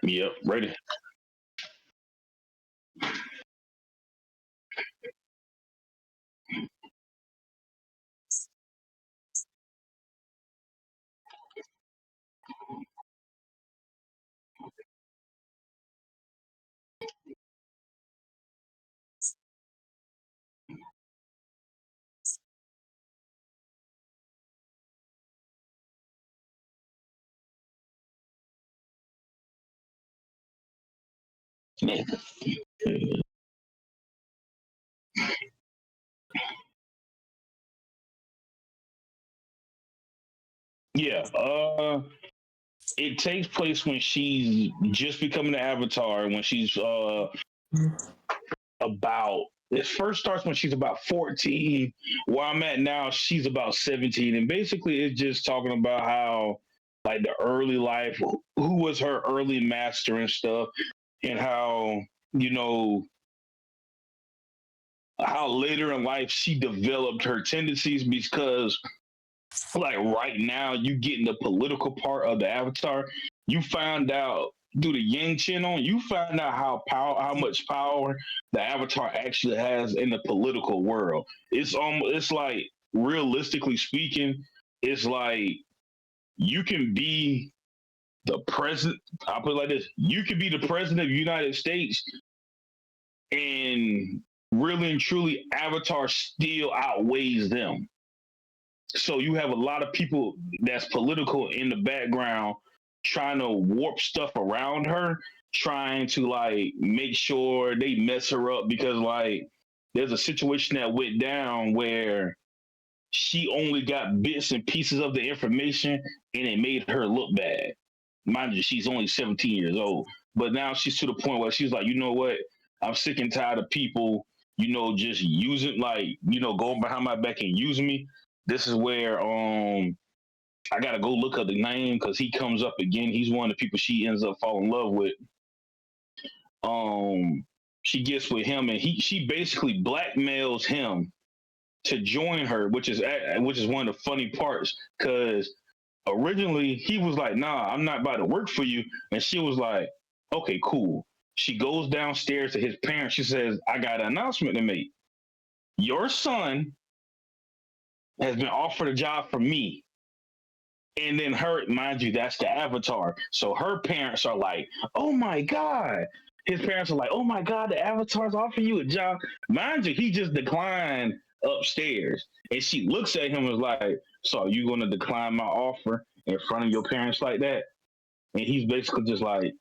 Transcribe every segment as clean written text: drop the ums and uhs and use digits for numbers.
Yep, ready. Yeah. It takes place when she's just becoming the Avatar. When she's about. It first starts when she's about 14. Where I'm at now, she's about 17, and basically it's just talking about how like the early life, who was her early master and stuff, and how you know how later in life she developed her tendencies because like right now you get in the political part of the Avatar, you find out through the Yang Chen on, you find out how much power the Avatar actually has in the political world. It's like realistically speaking, it's like you can be the president. I'll put it like this: you can be the president of the United States, and really and truly, Avatar still outweighs them. So you have a lot of people that's political in the background trying to warp stuff around her, trying to like make sure they mess her up because like there's a situation that went down where she only got bits and pieces of the information and it made her look bad. Mind you, she's only 17 years old. But now she's to the point where she's like, you know what? I'm sick and tired of people, just using going behind my back and using me. This is where I gotta go look up the name because he comes up again. He's one of the people she ends up falling in love with. Um she gets with him and she basically blackmails him to join her, which is one of the funny parts because originally he was like, "Nah, I'm not about to work for you," and she was like, "Okay, cool." She goes downstairs to his parents. She says, "I got an announcement to make. Your son has been offered a job from me." And then her, mind you, that's the Avatar. So her parents are like, "Oh my god." His parents are like, "Oh my god, the Avatar's offering you a job." Mind you, he just declined upstairs. And she looks at him and is like, "So are you gonna decline my offer in front of your parents like that?" And he's basically just like,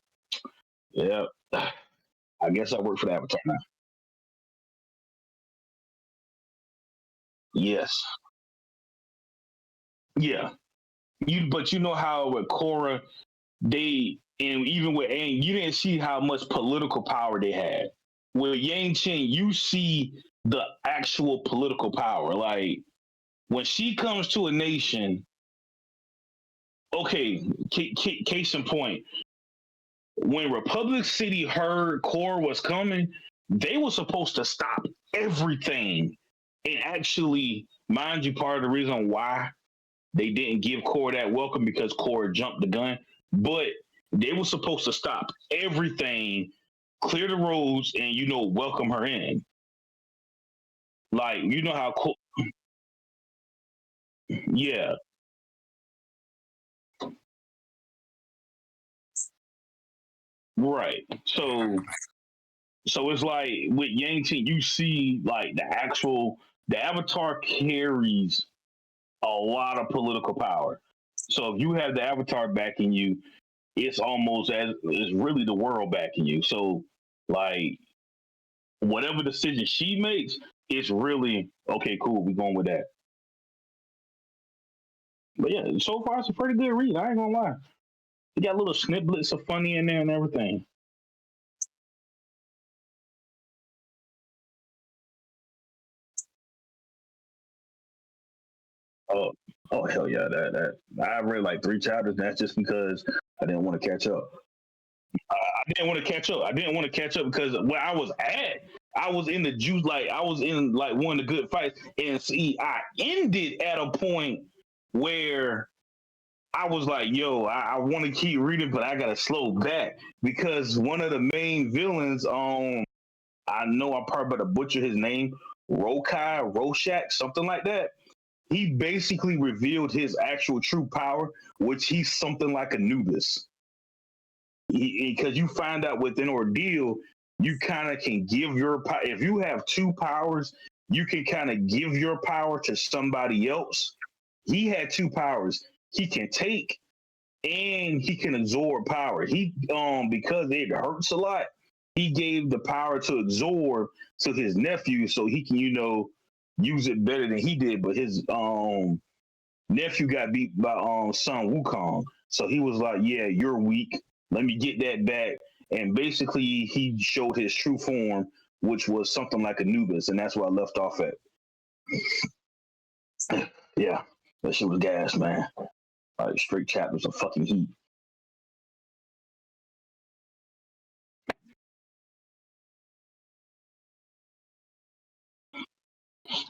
"Yeah, I guess I work for the Avatar now." Yes. Yeah. But you know how with Korra, they and even with Aang, you didn't see how much political power they had. With Yang Chen, you see the actual political power. Like when she comes to a nation, okay, case in point, when Republic City heard Korra was coming, they were supposed to stop everything. And actually, mind you, part of the reason why they didn't give Korra that welcome because Korra jumped the gun, but they were supposed to stop everything, clear the roads, and welcome her in. Like you know how cool, yeah, right. So it's like with Yang, you see like the Avatar carries a lot of political power. So if you have the Avatar backing you, it's almost as it's really the world backing you. So like whatever decision she makes, it's really okay. Cool, we going with that. But yeah, so far it's a pretty good read. I ain't gonna lie. It got little snippets of funny in there and everything. Oh, oh hell yeah! That I read like three chapters. That's just because I didn't want to catch up. I didn't want to catch up. I didn't want to catch up because where I was at, I was in the juice. Like I was in like one of the good fights, and see, I ended at a point where I was like, yo, I want to keep reading, but I gotta slow back because one of the main villains, I know I'm probably about to butcher his name, Rorschach, something like that. He basically revealed his actual true power, which he's something like Anubis. Because you find out within Ordeal, you kind of can give your power. If you have two powers, you can kind of give your power to somebody else. He had two powers. He can take and he can absorb power. He because it hurts a lot, he gave the power to absorb to his nephew so he can, use it better than he did. But his nephew got beat by Sun Wukong. So he was like, yeah, you're weak. Let me get that back. And basically he showed his true form, which was something like Anubis, and that's where I left off at. Yeah, that shit was gas, man. Like straight chapters of fucking heat.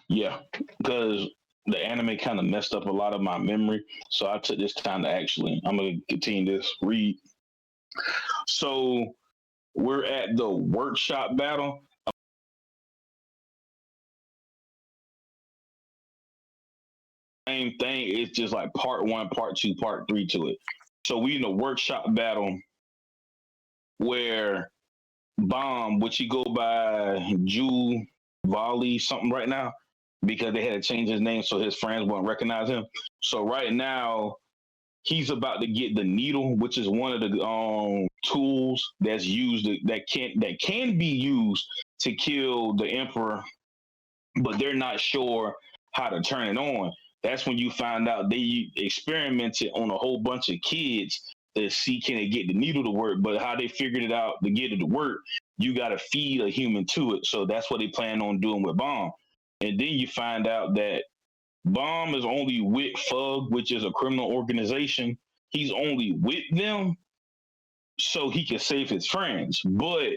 Yeah, because the anime kind of messed up a lot of my memory. So I took this time to I'm going to continue this read. So we're at the workshop battle. Same thing. It's just like part one, part two, part three to it. So we in the workshop battle where Bomb, which he go by Jew Volley something right now, because they had to change his name so his friends won't recognize him. So right now he's about to get the needle, which is one of the tools that's used that can be used to kill the emperor, but they're not sure how to turn it on. That's when you find out they experimented on a whole bunch of kids to see can they get the needle to work. But how they figured it out to get it to work, you got to feed a human to it. So that's what they plan on doing with Bomb. And then you find out that Bomb is only with Fug, which is a criminal organization. He's only with them so he can save his friends. But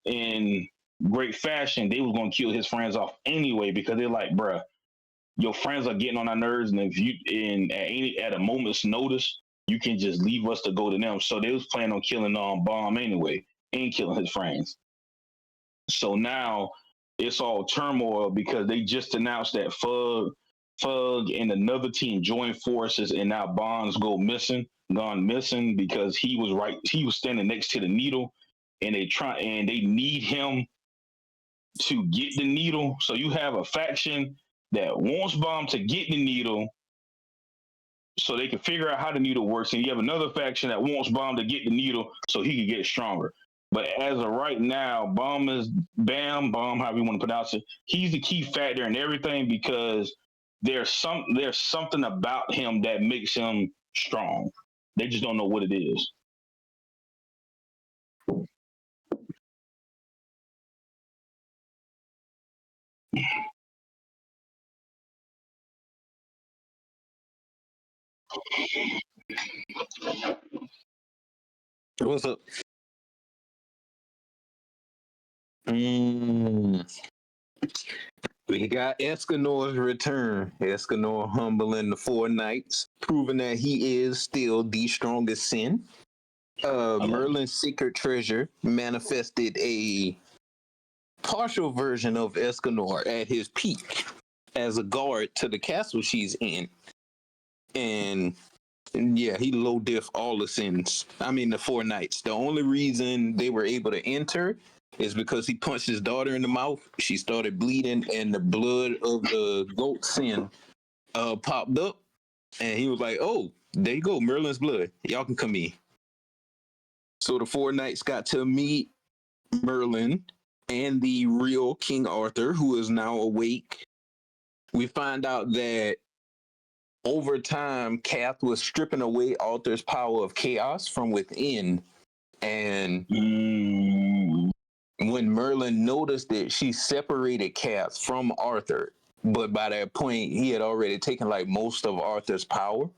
in great fashion, they was gonna kill his friends off anyway because they're like, bruh, your friends are getting on our nerves, and if you at a moment's notice, you can just leave us to go to them. So they was planning on killing Bomb anyway and killing his friends. So now it's all turmoil because they just announced that Fug and another team joined forces, and now Bonds gone missing because he was standing next to the needle, and they need him to get the needle. So you have a faction that wants Bomb to get the needle so they can figure out how the needle works, and you have another faction that wants Bomb to get the needle so he can get stronger. But as of right now, Bomb, however you want to pronounce it, he's the key factor in everything because there's something about him that makes him strong. They just don't know what it is. What's up? Mm, we got Escanor's return. Escanor humbling the four knights, proving that he is still the strongest sin. Merlin's secret treasure manifested a partial version of Escanor at his peak as a guard to the castle she's in. And yeah, he low diff all the sins. I mean, the four knights. The only reason they were able to enter is because he punched his daughter in the mouth. She started bleeding, and the blood of the goat sin popped up. And he was like, "Oh, there you go, Merlin's blood. Y'all can come in." So the four knights got to meet Merlin and the real King Arthur, who is now awake. We find out that over time, Kath was stripping away Arthur's power of chaos from within. And when Merlin noticed it, she separated Kath from Arthur. But by that point, he had already taken like most of Arthur's power.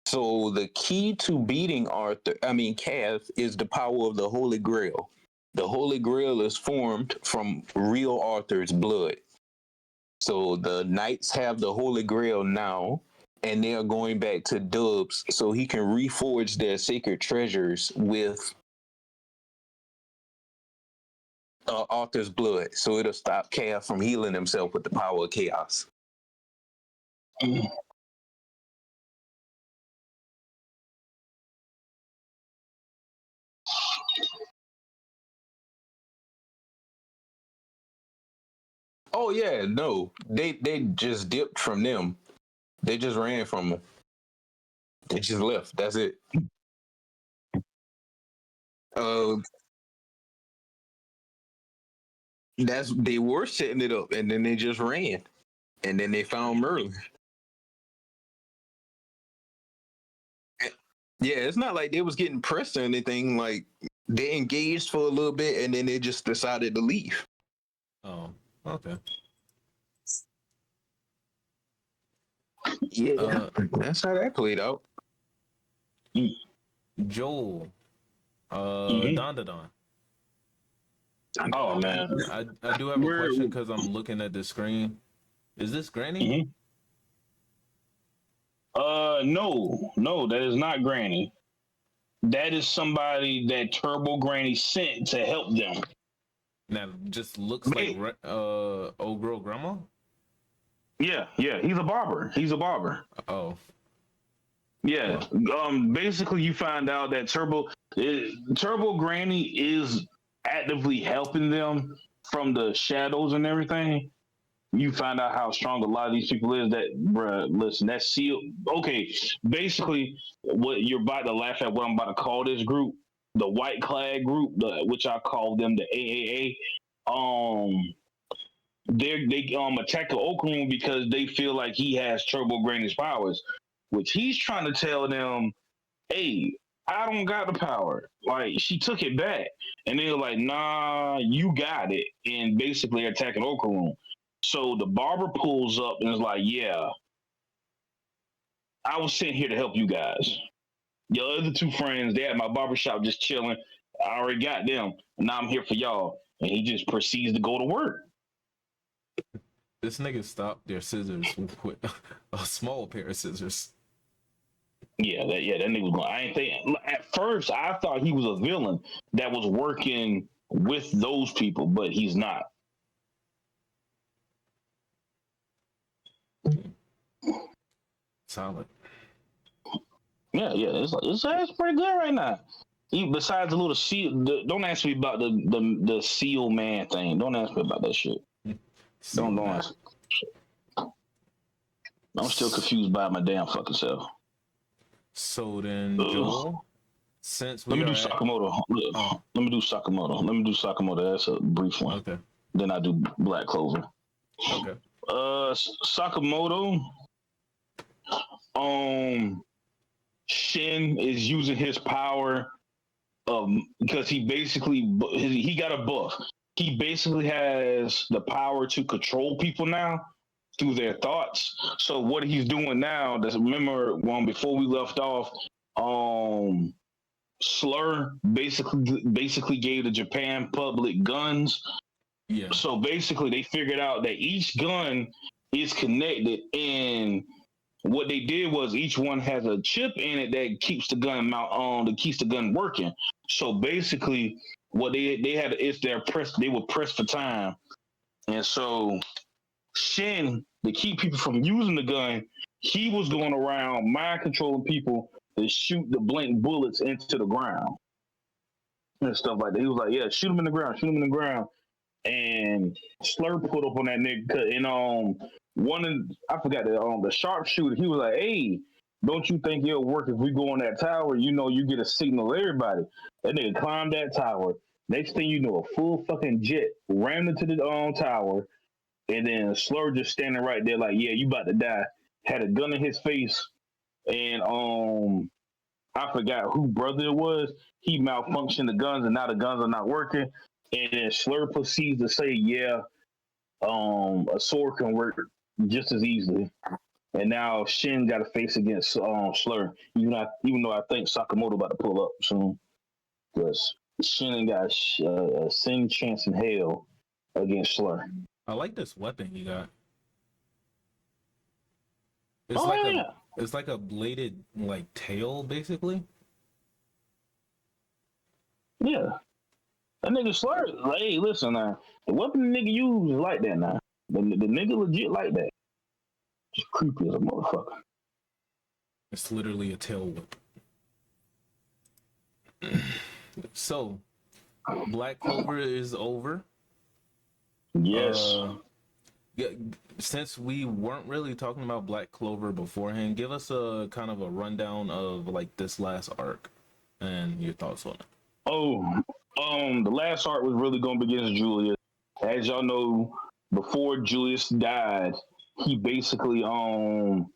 So the key to beating Kath, is the power of the Holy Grail. The Holy Grail is formed from real Arthur's blood. So the knights have the Holy Grail now, and they are going back to Dubs so he can reforge their sacred treasures with Arthur's blood, so it'll stop Chaos from healing himself with the power of chaos. Oh yeah, no, they just dipped from them. They just ran from them. They just left. That's it. Uh, they were setting it up, and then they just ran, and then they found Merlin. Yeah, it's not like they was getting pressed or anything. Like they engaged for a little bit, and then they just decided to leave. Oh, okay. Yeah, that's how that played out. Joel, Don Don. Oh man, I do have a question because I'm looking at the screen. Is this Granny? No, that is not Granny. That is somebody that Turbo Granny sent to help them. Now just looks like old girl grandma. Yeah, he's a barber. Oh, Yeah. Basically, you find out that Turbo Granny is actively helping them from the shadows and everything. You find out how strong a lot of these people is. That, bruh, listen, that's sealed. Okay, basically, what you're about to laugh at, what I'm about to call this group, the White Clad group, which I call them the AAA. They attack the Oak Room because they feel like he has Turbo Granny's powers, which he's trying to tell them, hey, I don't got the power. Like, she took it back. And they're like, nah, you got it. And basically attacking Oak Room. So the barber pulls up and is like, yeah, I was sent here to help you guys. The other two friends, they at my barbershop just chilling. I already got them. And now I'm here for y'all. And he just proceeds to go to work. this nigga stopped their scissors with a small pair of scissors. Yeah, that nigga was going. I ain't think at first I thought he was a villain that was working with those people, but he's not. Solid. Yeah, it's pretty good right now. Besides the little seal, don't ask me about the seal man thing. Don't ask me about that shit. Don't ask. I'm still confused by my damn fucking self. So then, Joel, since we Let me do Sakamoto. Let me do Sakamoto. That's a brief one. Okay. Then I do Black Clover. Okay. Sakamoto. Shin is using his power because he got a buff. He basically has the power to control people now through their thoughts. So what he's doing now, remember before we left off, Slur basically gave the Japan public guns. Yeah. So basically they figured out that each gun is connected, and what they did was each one has a chip in it that keeps the gun that keeps the gun working. So basically, what they had is they were pressed for time, and so Shin, to keep people from using the gun, he was going around mind controlling people to shoot the blank bullets into the ground and stuff like that. He was like, "Yeah, shoot him in the ground." And Slur put up on that nigga, and I forgot the sharpshooter. He was like, "Hey, don't you think it'll work if we go on that tower? You know, you get a signal to everybody." That nigga climbed that tower. Next thing you know, a full fucking jet rammed into the tower, and then Slur just standing right there like, "Yeah, you about to die." Had a gun in his face, and I forgot who brother it was. He malfunctioned the guns, and now the guns are not working. And then Slur proceeds to say, "Yeah, a sword can work just as easily." And now Shin got a face against Slur. Even though I think Sakamoto about to pull up soon, because Shin ain't got a same chance in hell against Slur. I like this weapon you got. It's It's like a bladed like tail, basically. Yeah. That nigga slurred. Like, hey, listen now. The weapon the nigga used is like that now. The nigga legit like that. Just creepy as a motherfucker. It's literally a tail whip. So, Black Clover is over. Yes. Yeah, since we weren't really talking about Black Clover beforehand, give us a kind of a rundown of like this last arc and your thoughts on it. Oh, the last arc was really gonna be against Julius. As y'all know, before Julius died, he basically you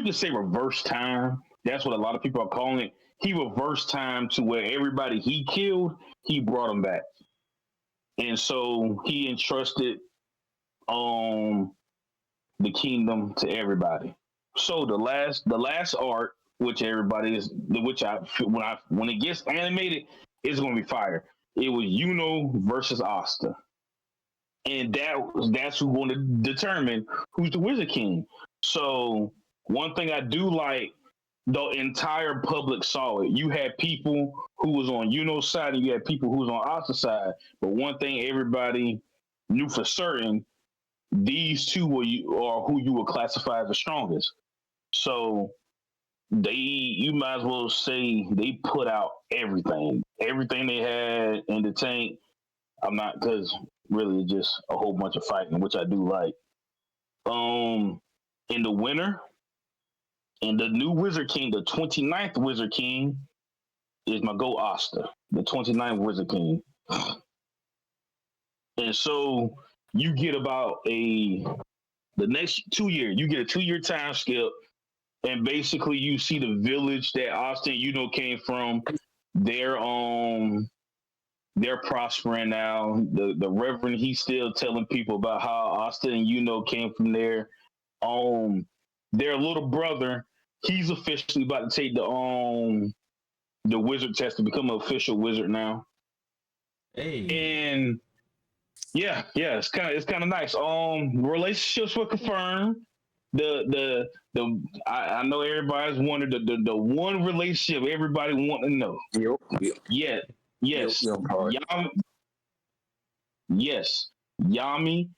could say reverse time. That's what a lot of people are calling it. He reversed time to where everybody he killed, he brought them back. And so he entrusted um the kingdom to everybody. So the last arc, which everybody is, which I when it gets animated, it's gonna be fire. It was Yuno versus Asta, and that's who's going to determine who's the Wizard King. So one thing I do like, the entire public saw it. You had people who was on Yuno's side, and you had people who was on Asta's side. But one thing everybody knew for certain, these two are who you would classify as the strongest. So you might as well say they put out everything they had in the tank. I'm not, because really it's just a whole bunch of fighting, which I do like. In the winter, and the new Wizard King, the 29th Wizard King, is my Go Asta, the 29th Wizard King. And so you get about the next 2 years, you get a 2 year time skip, and basically you see the village that Austin came from. They're they're prospering now. The Reverend, he's still telling people about how Austin and came from there. Their little brother, he's officially about to take the wizard test to become an official wizard now. Hey, And yeah, it's kind of nice. Relationships were confirmed. I know everybody's wondered the one relationship everybody want to know. Yep. Yeah, yes, Yep. yes, Yami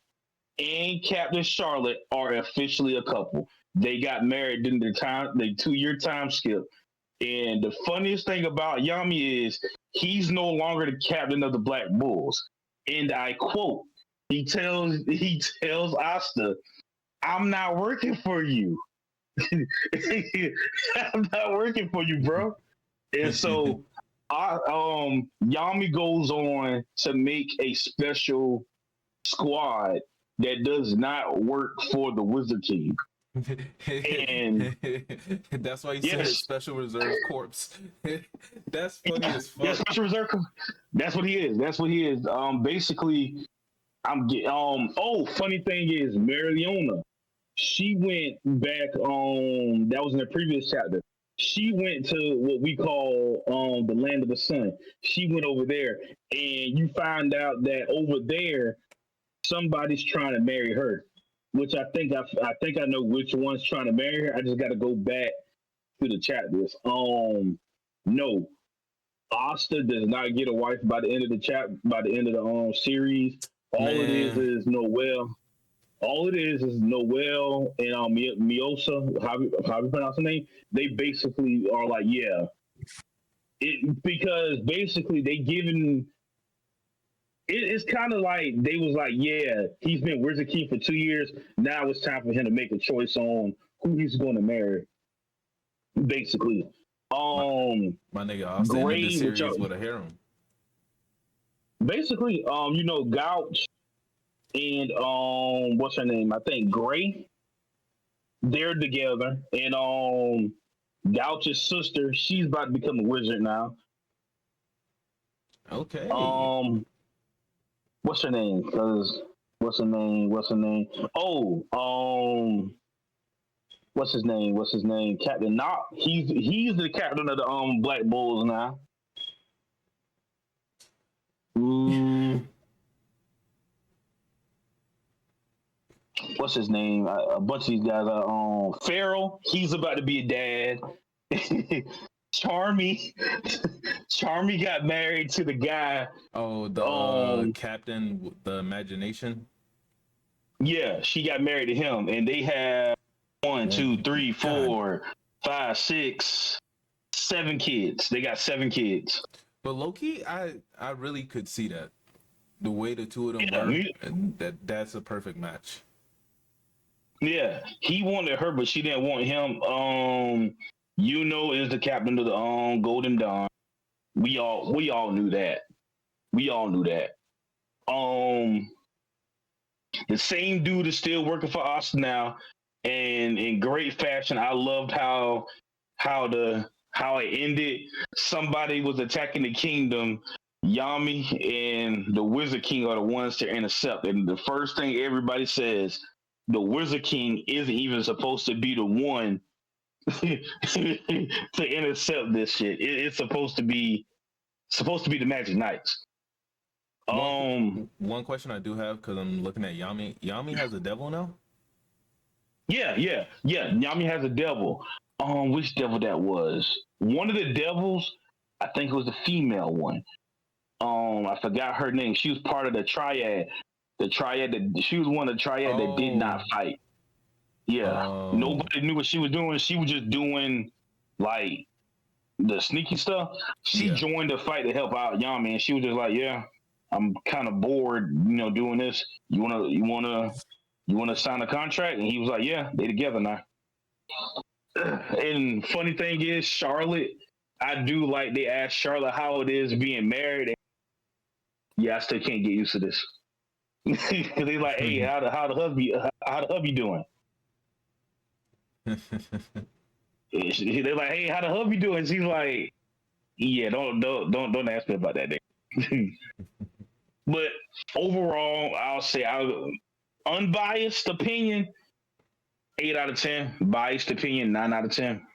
and Captain Charlotte are officially a couple. They got married in the 2 year time skip. And the funniest thing about Yami is he's no longer the captain of the Black Bulls. And I quote, he tells Asta, "I'm not working for you. I'm not working for you, bro." And so Yami goes on to make a special squad that does not work for the Wizard King. And that's why you said yes, Special Reserve Corps. That's funny as yeah, fuck. Special Reserve. That's what he is. That's what he is. Basically, funny thing is, Mariona, she went back. That was in the previous chapter. She went to what we call the land of the sun. She went over there, and you find out that over there somebody's trying to marry her. Which I think I know which one's trying to marry her. I just got to go back to the chapters. No, Asta does not get a wife by the end of the by the end of the series. All it is Man, is Noelle. All it is Noelle and Miosa. How you pronounce the name? They basically are like, yeah, because basically they given. It's kind of like they was like, yeah, he's been Wizard King for 2 years. Now it's time for him to make a choice on who he's going to marry. Basically, my, um, my nigga Austin ended the Gray, series with a harem. basically, Gouch and what's her name? I think Gray. They're together, and Gouch's sister, she's about to become a wizard now. Okay. Um, what's her name? What's her name? What's her name? Oh, what's his name? What's his name? Captain Knock. He's the captain of the Black Bulls now. Mm, what's his name? A bunch of these guys are Farrell. He's about to be a dad. Charmy, Charmy got married to the guy. Oh, the captain, the imagination. Yeah, she got married to him, and they have one, two, three, God. 4, 5, 6, 7 kids. They got 7 kids. But low-key, I really could see that. The way the two of them Yeah, were, and that's a perfect match. yeah, he wanted her, but she didn't want him. Is the captain of the Golden Dawn. We all knew that. We all knew that. The same dude is still working for us now, and in great fashion. I loved how it ended. Somebody was attacking the kingdom. Yami and the Wizard King are the ones to intercept. And the first thing everybody says, the Wizard King isn't even supposed to be the one to intercept this shit. It's supposed to be the Magic Knights. One question I do have, because I'm looking at Yami. Yami has a devil now? Yeah. Yami has a devil. Which devil that was? One of the devils, I think it was the female one. I forgot her name. She was part of the triad. She was one of the triad that did not fight. Yeah. Nobody knew what she was doing. She was just doing like the sneaky stuff. She joined the fight to help out Yami, and she was just like, "Yeah, I'm kind of bored, doing this. You wanna sign a contract?" And he was like, "Yeah, they together now." And funny thing is, Charlotte, I do like they asked Charlotte how it is being married. And yeah, I still can't get used to this. They like, "Hey, how the hubby doing?" They're like, "Hey, how the hubby doing?" She's like, "Yeah, don't ask me about that." But overall, I'll say unbiased opinion, 8 out of 10. Biased opinion, 9 out of 10.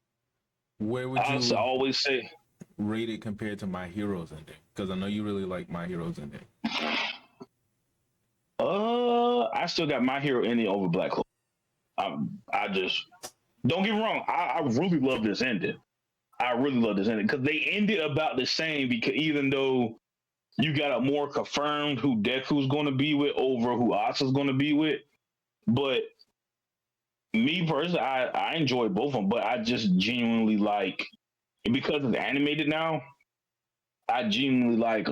Where would you always say rate it compared to My Hero's ending? Because I know you really like My Hero's ending. I still got My Hero ending over Black Clover. I just don't get me wrong. I really love this ending. Because they ended about the same. Because even though you got a more confirmed who Deku's going to be with over who Asa's going to be with, but me personally, I enjoy both of them. But I just genuinely like, because it's animated now, I genuinely like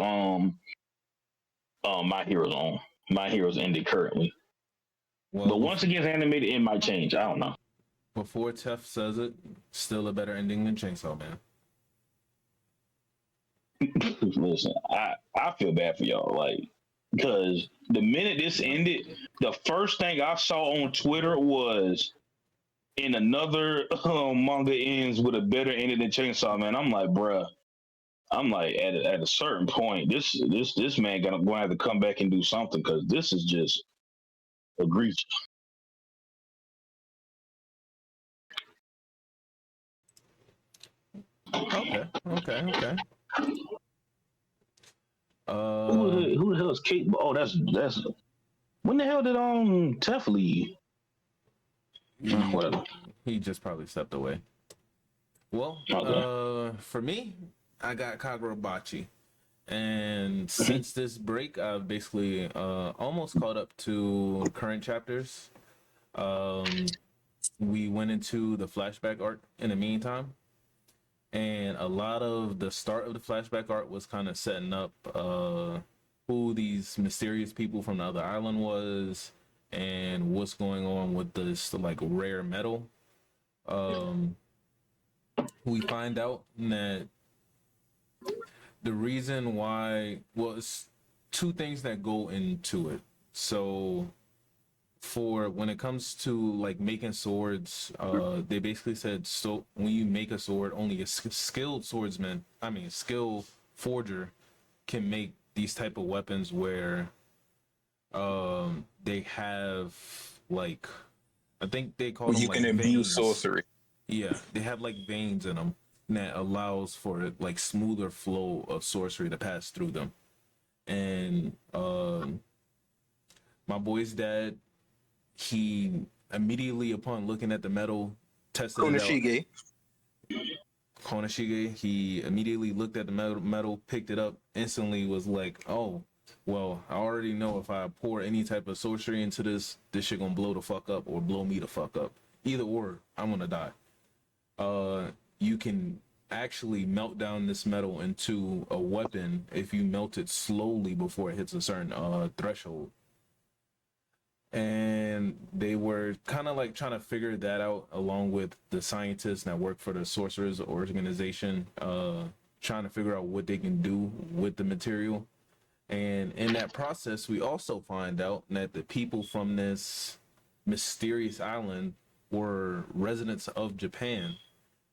My Hero's on. My Hero's ended currently. Well, but once it gets animated, it might change. I don't know. Before Tef says it, still a better ending than Chainsaw Man. Listen, I feel bad for y'all, like, because the minute this ended, the first thing I saw on Twitter was, "In another manga ends with a better ending than Chainsaw Man." I'm like, bruh. I'm like, at a certain point, this man going to have to come back and do something, because this is just egregious. Okay. Who the hell is Kate? Oh, that's when the hell did Tef leave? He just probably stepped away. Well, for me, I got Kagurabachi. And since this break, I've basically almost caught up to current chapters. We went into the flashback arc in the meantime. And a lot of the start of the flashback arc was kind of setting up who these mysterious people from the other island was and what's going on with this like rare metal. We find out that the reason why, well, it's two things that go into it. So for when it comes to like making swords, they basically said, so when you make a sword, only a skilled skilled forger can make these type of weapons where they have like, I think they call them you like can imbue veins. sorcery. Yeah, they have like veins in them that allows for like smoother flow of sorcery to pass through them. And my boy's dad, he immediately upon looking at the metal tested it out. Konoshige. Konoshige, he immediately looked at the metal, picked it up, instantly was like, oh, well, I already know if I pour any type of sorcery into this shit gonna blow the fuck up or blow me the fuck up. Either or, I'm gonna die. You can actually melt down this metal into a weapon if you melt it slowly before it hits a certain threshold. And they were kind of like trying to figure that out along with the scientists that work for the sorcerers organization, trying to figure out what they can do with the material. And in that process, we also find out that the people from this mysterious island were residents of Japan.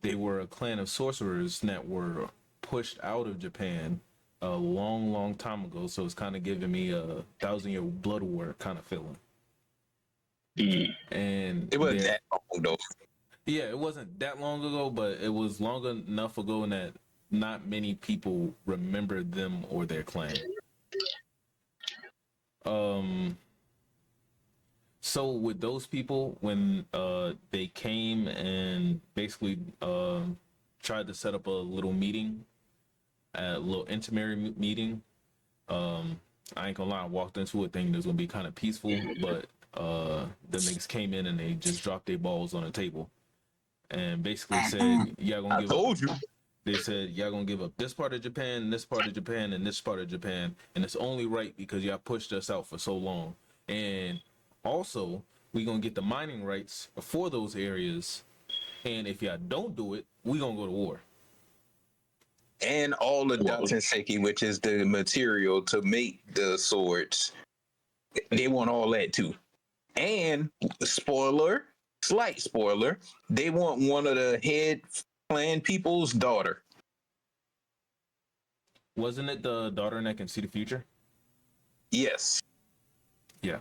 They were a clan of sorcerers that were pushed out of Japan a long, long time ago. So it's kind of giving me a 1,000-year blood war kind of feeling. And it wasn't that long though. Yeah, it wasn't that long ago, but it was long enough ago that not many people remember them or their clan. So with those people, when they came and basically tried to set up a little meeting, a little intimate meeting, I ain't gonna lie, I walked into it thinking it was gonna be kind of peaceful, but the niggas came in and they just dropped their balls on the table and basically said, "Y'all gonna give up." You. They said, "Y'all gonna give up this part of Japan, this part of Japan, and this part of Japan, and it's only right because y'all pushed us out for so long. And also, we gonna get the mining rights for those areas, and if y'all don't do it, we gonna go to war." And all the Datsenseki, which is the material to make the swords, they want all that too. And slight spoiler, they want one of the head clan people's daughter. Wasn't it the daughter that can see the future? Yes. Yeah.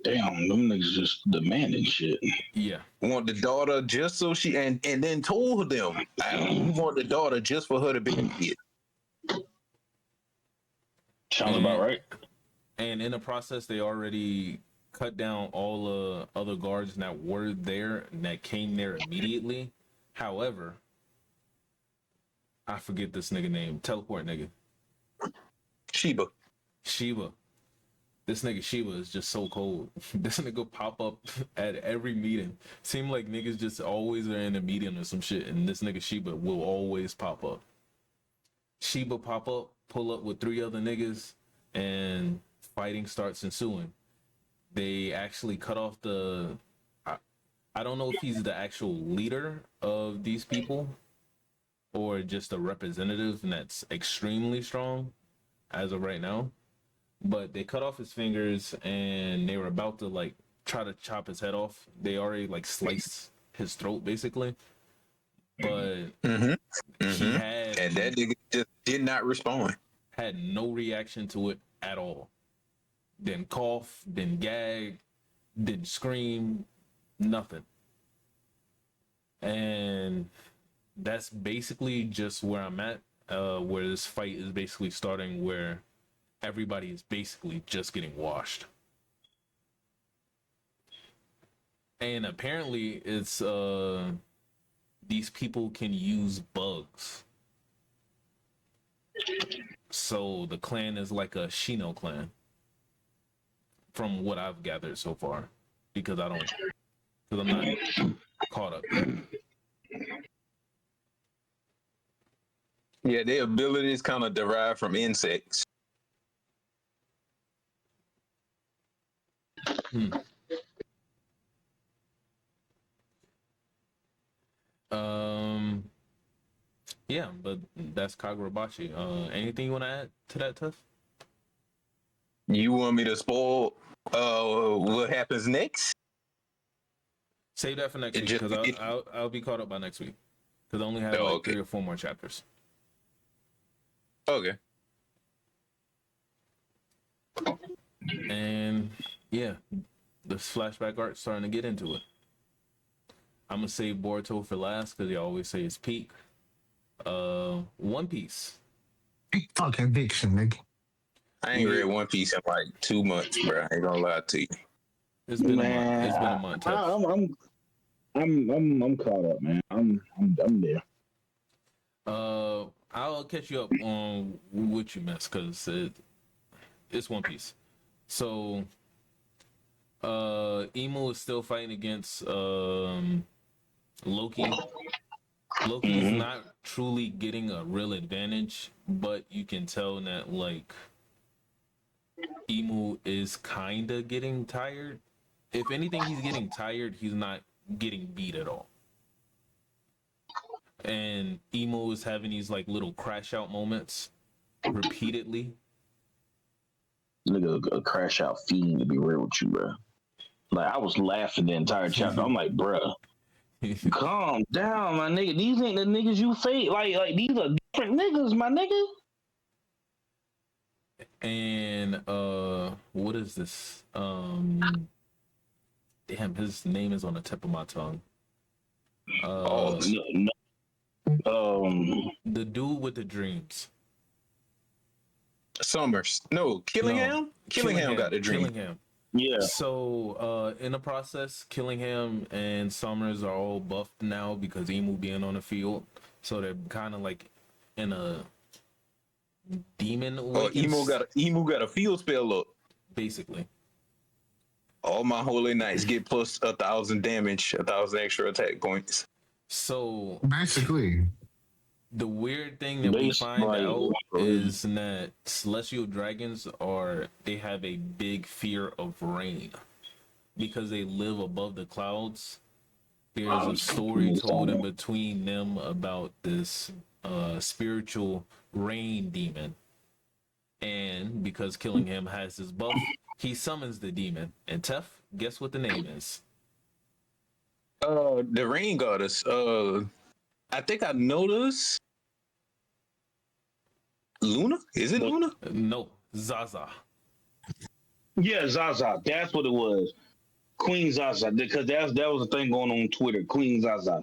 Damn, them niggas just demanding shit. Yeah. Want the daughter just so she and then told them, "I want the daughter just for her to be a kid." Sounds about right. And in the process, they already cut down all the other guards that were there and that came there immediately. However, I forget this nigga name. Teleport nigga. Shiba. This nigga Shiba is just so cold. This nigga pop up at every meeting. Seem like niggas just always are in a meeting or some shit, and this nigga Shiba will always pop up. Shiba pop up, pull up with 3 other niggas, and fighting starts ensuing. They actually cut off the... I don't know if he's the actual leader of these people or just a representative that's extremely strong as of right now. But they cut off his fingers and they were about to like try to chop his head off. They already like sliced his throat basically. But he had... And that nigga just did not respond. Had no reaction to it at all. Didn't cough, didn't gag, didn't scream, nothing. And that's basically just where I'm at, where this fight is basically starting, where everybody is basically just getting washed. And apparently it's these people can use bugs. So the clan is like a Shino clan, from what I've gathered so far, because I'm not caught up yet. Yeah, their abilities kind of derive from insects. Yeah, but that's Kagurabachi. Anything you want to add to that, Tuff? You want me to spoil what happens next? Save that for next week, because I'll be caught up by next week, because I only have 3 or 4 more chapters. Okay. And yeah, the flashback art's starting to get into it. I'm gonna save Boruto for last because they always say it's peak. One Piece. Fucking fiction, nigga. I ain't read One Piece in like 2 months, bro. I ain't gonna lie to you. It's been a month. Man, It's been a month, I, Tef. I'm caught up, man. I'm there. I'll catch you up on what you missed because it's One Piece. So, Emo is still fighting against Loki. Loki's Hmm. not truly getting a real advantage, but you can tell that like Emu is kinda getting tired. If anything, he's getting tired. He's not getting beat at all. And Emo is having these like little crash out moments repeatedly. Nigga, a crash out fiend to be real with you, bro. Like I was laughing the entire chapter. I'm like, bruh, calm down, my nigga. These ain't the niggas you fake. Like these are different niggas, my nigga. And what is this? Damn, his name is on the tip of my tongue. Oh no, no. The dude with the dreams. Summers. No, No, Killingham? Killingham got the dream. Killingham. yeah. So, in the process, Killingham and Summers are all buffed now because Emu being on the field. So they're kind of like in a demon Oh, Emu got a field spell up. basically. All my holy knights get plus 1,000 damage, 1,000 extra attack points. So Basically, the weird thing that we find out is that celestial dragons they have a big fear of rain because they live above the clouds. There's a story told in between them about this spiritual rain demon, and because Killingham has his buff, he summons the demon. And Tef, guess what the name is? The rain goddess. I think I noticed Luna. Is it Luna? No, Zaza. Yeah, Zaza. That's what it was. Queen Zaza. Because that was the thing going on Twitter. Queen Zaza.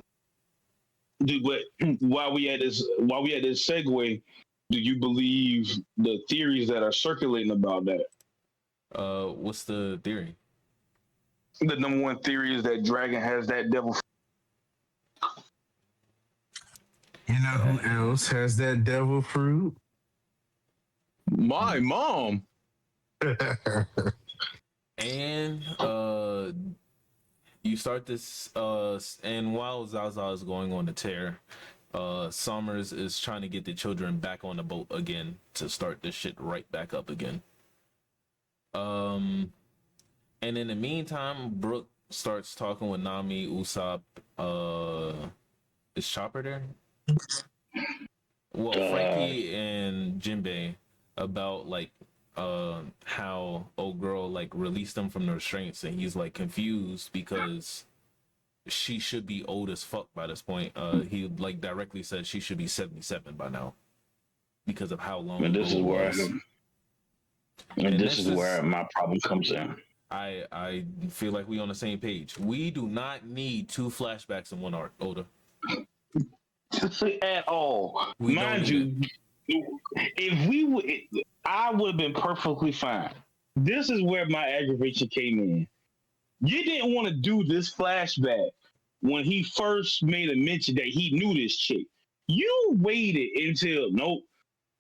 Dude, but while we had this segue, do you believe the theories that are circulating about that? What's the theory? The number one theory is that Dragon has that devil. you know who else has that devil fruit? My mom. And you start this and while Zaza is going on the tear, Summers is trying to get the children back on the boat again to start this shit right back up again. And in the meantime, Brooke starts talking with Nami, Usopp. Is Chopper there? Well, Frankie and Jinbei about like how old girl like released him from the restraints, and he's like confused because she should be old as fuck by this point. He like directly said she should be 77 by now because of how long. And this is where where my problem comes in. I feel like we on the same page. We do not need two flashbacks in one arc, Oda. At all. We Mind you, if we would, I would have been perfectly fine. This is where my aggravation came in. You didn't want to do this flashback when he first made a mention that he knew this chick. You waited until nope.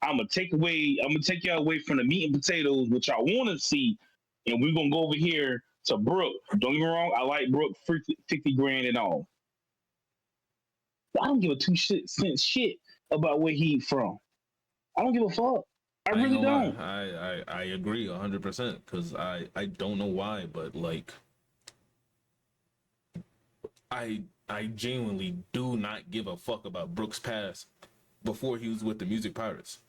I'm gonna take y'all away from the meat and potatoes, which I want to see, and we're gonna go over here to Brooke. Don't get me wrong, I like Brooke 50 grand and all. I don't give a cents shit about where he from. I don't give a fuck. I really don't. I agree 100% because I don't know why, but like I genuinely do not give a fuck about Brooks' past before he was with the Music Pirates.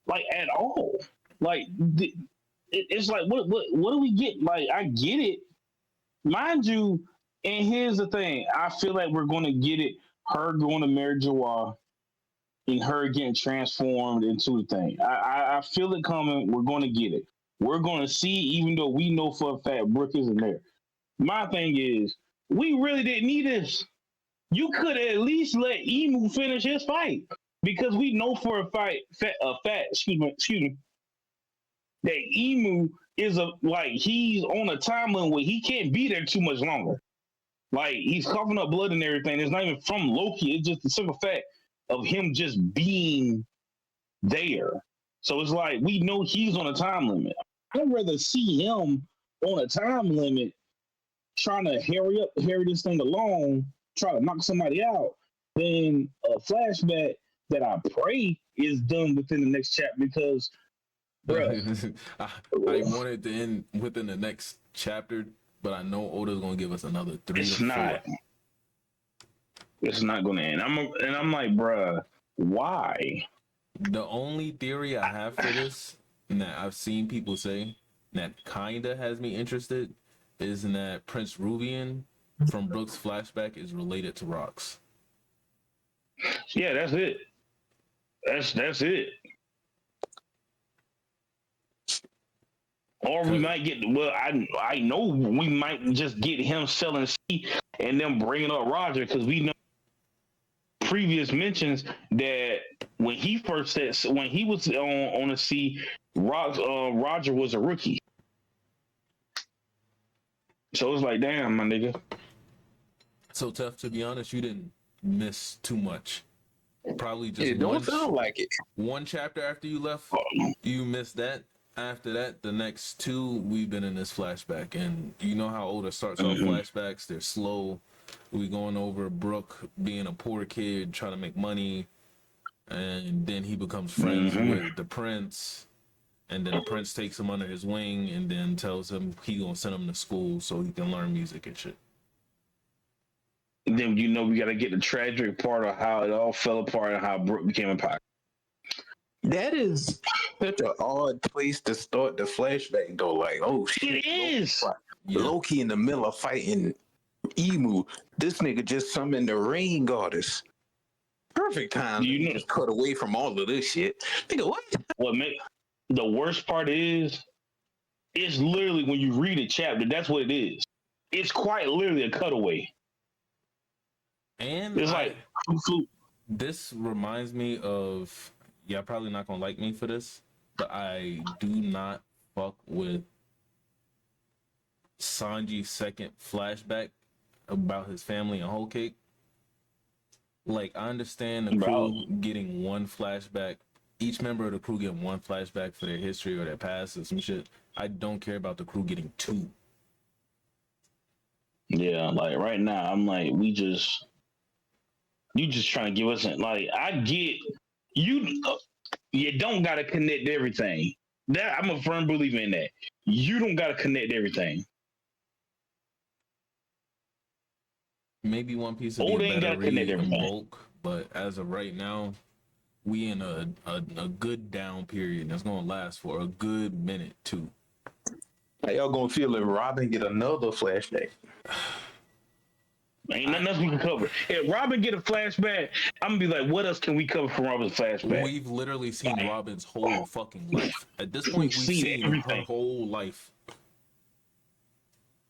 Like at all. Like it's like what do we get? Like I get it, mind you. And here's the thing: I feel like we're going to get it. Her going to marry Jawar, and her getting transformed into the thing. I feel it coming. We're going to get it. We're going to see, even though we know for a fact Brooke isn't there. My thing is, we really didn't need this. You could at least let Emu finish his fight because we know for a fact, excuse me, that Emu is he's on a timeline where he can't be there too much longer. Like he's coughing up blood and everything. It's not even from Loki. It's just the simple fact of him just being there. So it's like we know he's on a time limit. I'd rather see him on a time limit trying to hurry this thing along, try to knock somebody out, than a flashback that I pray is done within the next chapter because, bruh. I wanted to end within the next chapter, but I know Oda's gonna give us another 3 It's to 4. not. It's not gonna end. I'm like, bruh, why? The only theory I have for this, and that I've seen people say, that kinda has me interested, is that Prince Ruvian from Brooks' flashback is related to Rocks. Yeah, that's it. That's it. Or we might get I know we might just get him selling C and then bringing up Roger because we know previous mentions that when he first said when he was on the C, Roger was a rookie. So it's like, damn, my nigga. So tough, to be honest, you didn't miss too much. Probably just It don't sound like it. one chapter after you left, you missed that. After that, the next 2 we've been in this flashback, and you know how Oda starts off flashbacks. They're slow. We going over Brooke being a poor kid trying to make money, and then he becomes friends with the prince, and then the prince takes him under his wing, and then tells him he gonna send him to school so he can learn music and shit. Then we got to get the tragic part of how it all fell apart and how Brooke became a pirate. That is such an odd place to start the flashback, though. Like, oh shit, It is. Loki in the middle of fighting Emu. This nigga just summoned the rain goddess. Perfect time. You just cut away from all of this shit. Nigga, what? The worst part is, it's literally when you read a chapter, that's what it is. It's quite literally a cutaway. And it's this reminds me of, y'all probably not gonna like me for this, but I do not fuck with Sanji's second flashback about his family and Whole Cake. Like, I understand the crew getting one flashback, each member of the crew getting one flashback for their history or their past or some shit. I don't care about the crew getting 2. Yeah, like right now, I'm like, you just trying to give us like, I get you. You don't got to connect everything. That I'm a firm believer in that. You don't got to connect everything. Maybe One Piece will be a better read in bulk, but as of right now, we in a good down period that's gonna last for a good minute too. How y'all gonna feel if Robin get another flashback? Ain't nothing else we can cover. If Robin get a flashback, I'm gonna be like, what else can we cover from Robin's flashback? We've literally seen Robin's whole fucking life. At this point, we've seen everything. Her whole life.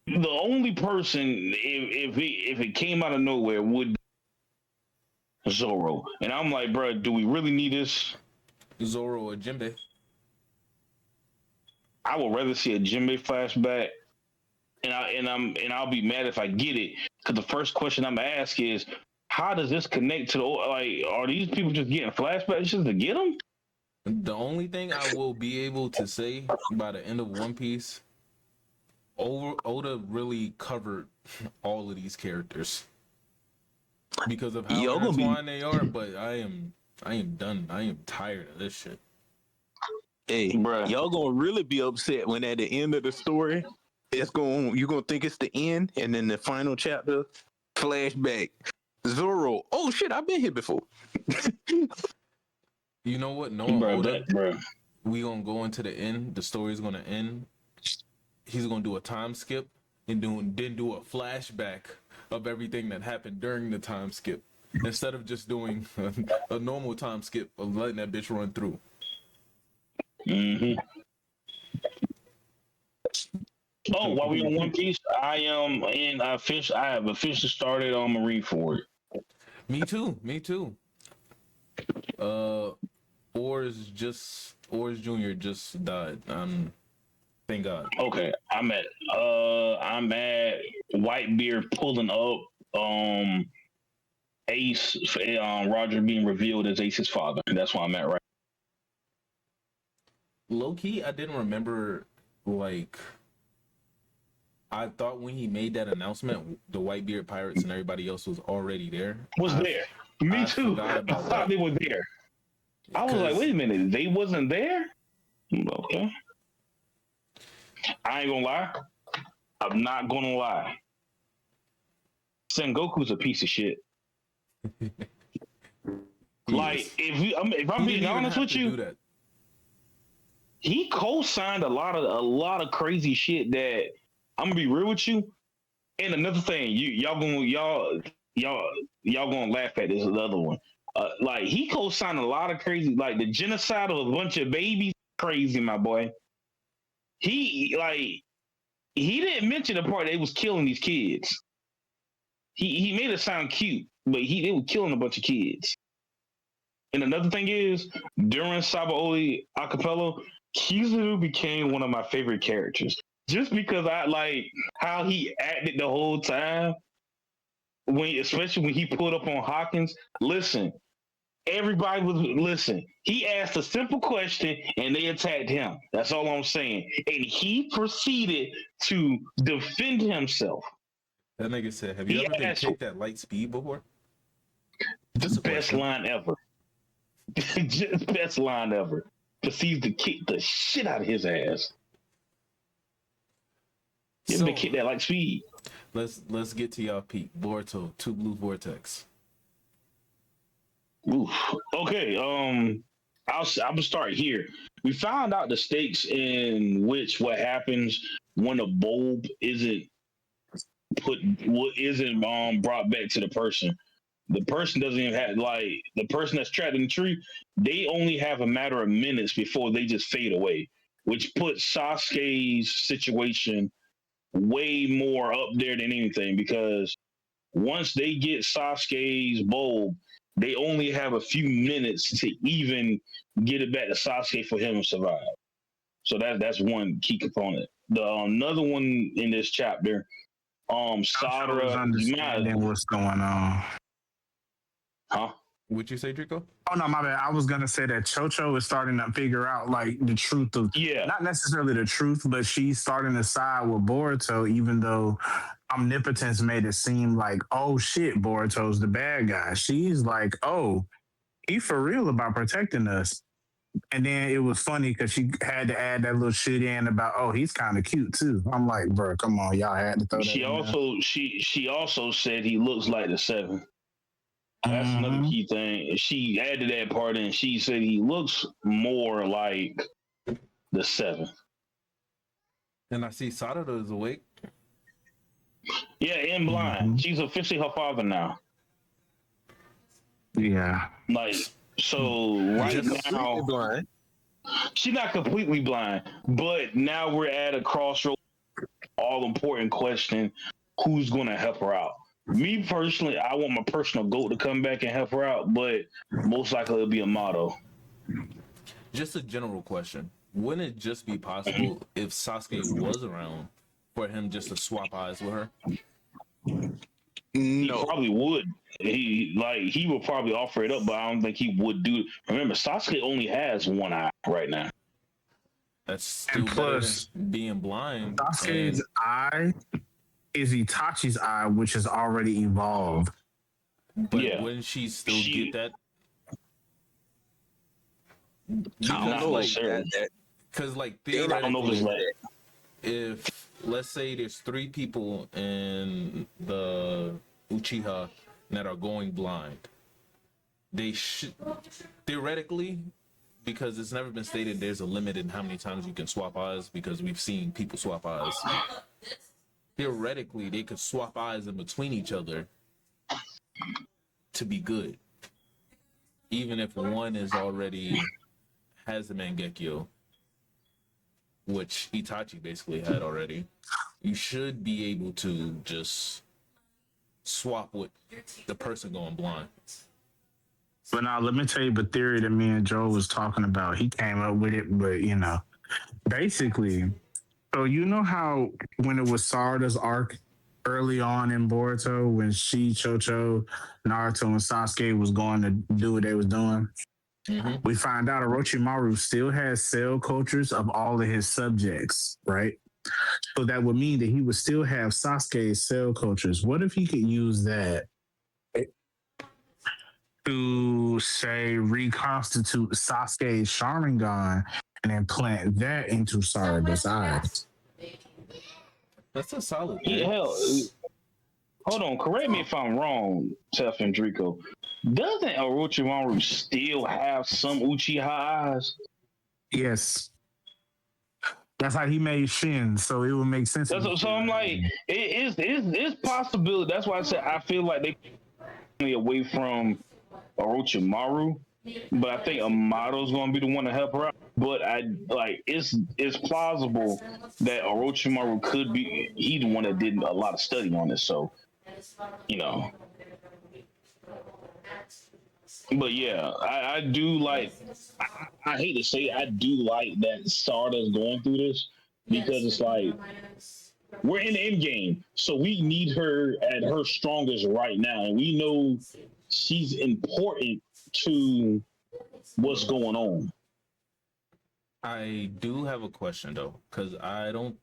The only person, if it came out of nowhere, would be Zoro. And I'm like, bro, do we really need this? Zoro or Jinbei? I would rather see a Jinbei flashback, and I'll be mad if I get it, because the first question I'm gonna ask is, how does this connect to the, like, are these people just getting flashbacks just to get them? The only thing I will be able to say by the end of One Piece, Oda really covered all of these characters because of how intertwined they are. But I am done. I am tired of this shit. Hey, bruh, y'all gonna really be upset when at the end of the story, you're gonna think it's the end, and then the final chapter, flashback, Zoro. Oh shit, I've been here before. You know what? Knowing Oda, we gonna go into the end. The story's gonna end. He's gonna do a time skip and then do a flashback of everything that happened during the time skip, instead of just doing a normal time skip of letting that bitch run through. Mm-hmm. Oh, while we on One Piece, I have officially started on Marine for it. Me too. Oars Jr. just died. Thank God. Okay, I'm at Whitebeard pulling up Ace, Roger being revealed as Ace's father. That's where I'm at right. Low key, I didn't remember like I thought when he made that announcement, the Whitebeard Pirates and everybody else was already there. Was there? Me I too. forgot I about thought that. they were there. I was like, wait a minute, they wasn't there? Okay. I ain't gonna lie. I'm not gonna lie. Sengoku's a piece of shit. Like, if I'm He being didn't even honest have with to you, do that. he co-signed a lot of crazy shit that I'm gonna be real with you. And another thing, y'all gonna laugh at this other one. Like he co-signed a lot of crazy, like the genocide of a bunch of babies. Crazy, my boy. He didn't mention the part they was killing these kids. He made it sound cute, but they were killing a bunch of kids. And another thing is, during Sabaody Acapella, Kizaru became one of my favorite characters. Just because I like how he acted the whole time, especially when he pulled up on Hawkins. Listen, everybody was listen. He asked a simple question and they attacked him. That's all I'm saying. And he proceeded to defend himself. That nigga said, "Have you He ever been asked kicked at light speed before?" the Just a best question. line ever. Just best line ever. Proceeds to kick the shit out of his ass. You ever been So kicked at like speed? let's get to y'all peak. Boruto, Two Blue Vortex. Oof. Okay. I'm gonna start here. We found out the stakes in which what happens when a bulb isn't brought back to the person. The person doesn't even have like the person that's trapped in the tree. They only have a matter of minutes before they just fade away, which puts Sasuke's situation way more up there than anything because once they get Sasuke's bulb, they only have a few minutes to even get it back to Sasuke for him to survive. So that's one key component. The another one in this chapter, I'm sure was Sadara, understanding what's going on. huh? Would you say, Draco? Oh no, my bad. I was gonna say that Chocho is starting to figure out like the truth of Yeah, not necessarily the truth, but she's starting to side with Boruto, even though Omnipotence made it seem like, oh shit, Boruto's the bad guy. She's like, oh, he for real about protecting us. And then it was funny because she had to add that little shit in about, oh, he's kind of cute too. I'm like, bro, come on, y'all had to throw that she in there. also said he looks like the seven. That's another Mhm. key thing. She added that part in. She said he looks more like the seven. And I see Sadara is awake. Yeah, and blind. Mhm. She's officially her father now. Yeah. Like so, right Just completely now blind. she's not completely blind, but now we're at a crossroads. All important question: who's going to help her out? Me personally, I want my personal goat to come back and help her out, but most likely it'll be a motto. Just a general question. Wouldn't it just be possible if Sasuke was around for him just to swap eyes with her? He No. probably would. He would probably offer it up, but I don't think he would do it. Remember, Sasuke only has one eye right now. That's still And better plus, than being blind. Sasuke's And eye is Itachi's eye, which has already evolved. but Yeah, wouldn't she still she get that? I don't Because know. like, That because like they not I don't know if it's theoretically, like if let's say there's 3 people in the Uchiha that are going blind, they should theoretically, because it's never been stated there's a limit in how many times you can swap eyes because we've seen people swap eyes. Theoretically, they could swap eyes in between each other to be good, even if one is already has the Mangekyo, which Itachi basically had already. You should be able to just swap with the person going blind. But now let me tell you the theory that me and Joe was talking about. He came up with it, but basically So you know how when it was Sarada's arc early on in Boruto, when she, Chocho, Naruto, and Sasuke was going to do what they was doing, we find out Orochimaru still has cell cultures of all of his subjects, right? So that would mean that he would still have Sasuke's cell cultures. What if he could use that to, say, reconstitute Sasuke's Sharingan and implant that into Sarada's eyes? That's a solid Yeah, theory. hell, hold on. Correct me if I'm wrong, Tef and Draco. Doesn't Orochimaru still have some Uchiha eyes? Yes. That's how he made Shin, so it would make sense. So I'm like, it's possibility. That's why I said I feel like they away from Orochimaru, but I think Amato's gonna be the one to help her out. But it's plausible that Orochimaru could be he's the one that did a lot of study on this, so you know. But yeah, I do like. I hate to say it, I do like that Sarda's going through this because it's like we're in the end game, so we need her at her strongest right now, and we know she's important to what's going on. I do have a question though, because I don't,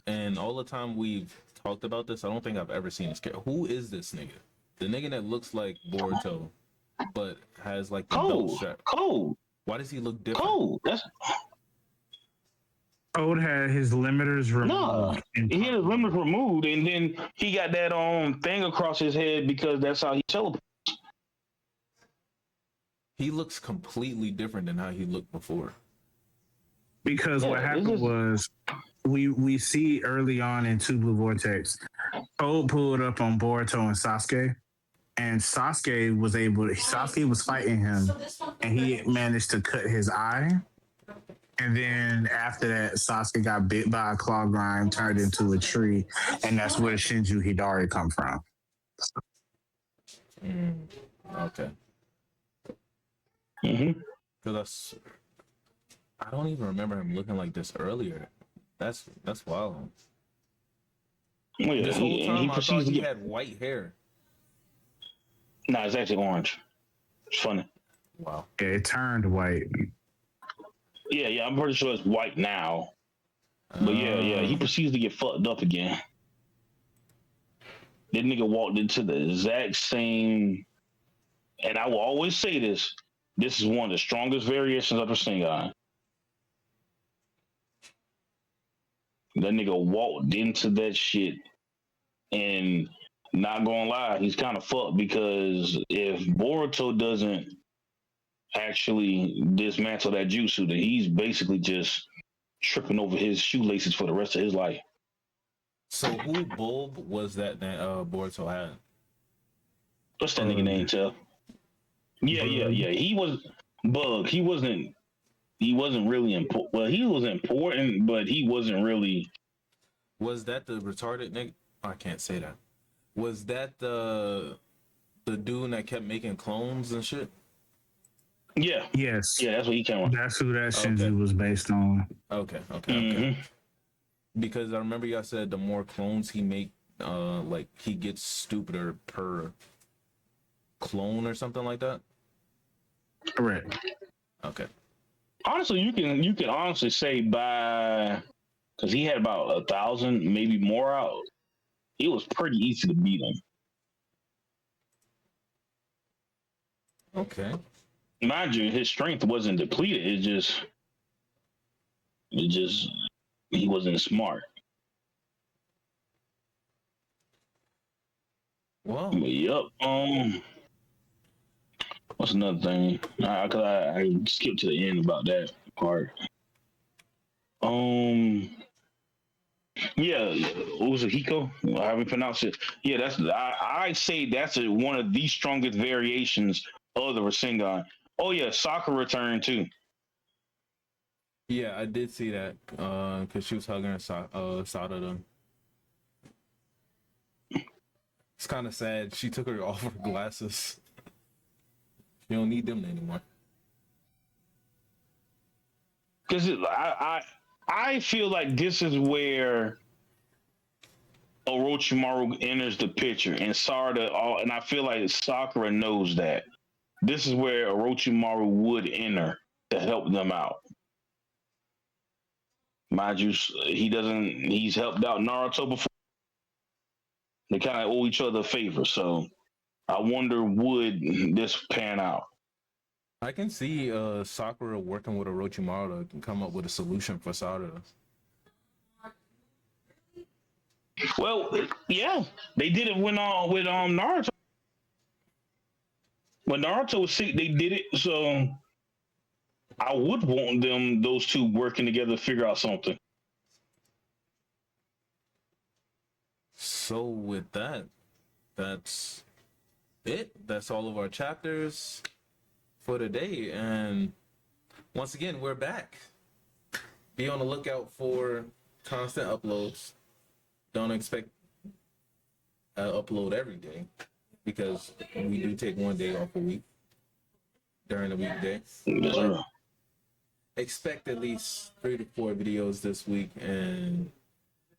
and all the time we've talked about this, I don't think I've ever seen this character. Who is this nigga? The nigga that looks like Boruto, but has like the belt strap. Cold. Why does he look different? Cold. That's Code had his limiters removed. no. He had his limbs removed, and then he got that thing across his head because that's how he teleports. He looks completely different than how he looked before. Because what happened was we see early on in Two Blue Vortex, Code pulled up on Boruto and Sasuke, and Sasuke was fighting him, and he managed to cut his eye. And then after that, Sasuke got bit by a claw grime, turned into a tree, and that's where Shinju Hidari come from. Okay. Because I don't even remember him looking like this earlier. That's wild. Oh, yeah, This whole time I thought he had had white hair. No, it's actually orange. It's funny. Wow. Yeah, it turned white. Yeah, I'm pretty sure it's white now. But yeah, he proceeds to get fucked up again. That nigga walked into the exact same, and I will always say this. This is one of the strongest variations of the Rasengan. That nigga walked into that shit, and not gonna lie, he's kind of fucked because if Boruto doesn't actually dismantle that jutsu, then he's basically just tripping over his shoelaces for the rest of his life. So who bulb was that Boruto had? What's that nigga name, Tell? Yeah. He was Bug. He wasn't really important. Well, he was important, but he wasn't really. Was that the retarded nigga? I can't say that. Was that the dude that kept making clones and shit? Yeah. Yes. Yeah, that's what he came on. That's who that Shinju was based on. Okay. Because I remember y'all said the more clones he make, like he gets stupider per clone or something like that. Correct. Okay. Honestly, you can honestly say by because he had about 1,000, maybe more out. It was pretty easy to beat him. Okay. Mind you, his strength wasn't depleted. It just he wasn't smart. Well. Yep. What's another thing? Cause I skipped to the end about that part. Yeah, Uzuhiko, however you pronounce it. Yeah, I say that's one of the strongest variations of the Rasengan. Oh yeah, Sakura returned too. Yeah, I did see that because she was hugging Sada them. It's kind of sad. She took her off her glasses. You don't need them anymore. Because I feel like this is where Orochimaru enters the picture, and Sarada. And I feel like Sakura knows that this is where Orochimaru would enter to help them out. Mind you, he doesn't. He's helped out Naruto before. They kind of owe each other a favor, so I wonder would this pan out? I can see Sakura working with Orochimaru to come up with a solution for Sarada. Well, yeah, they did it with Naruto. When Naruto was sick, they did it. So I would want those two working together to figure out something. So with that, that's it. That's all of our chapters for today. And once again, we're back. Be on the lookout for constant uploads. Don't expect an upload every day because we do take one day off a week during the weekday. Yes, sir. Expect at least 3 to 4 videos this week, and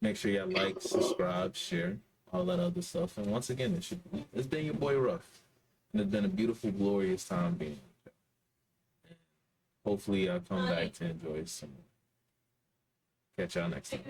make sure you like, subscribe, share, all that other stuff. And once again, it's been your boy Ruff, and it's been a beautiful, glorious time being here. Hopefully, I'll come back to enjoy some more. Catch y'all next time.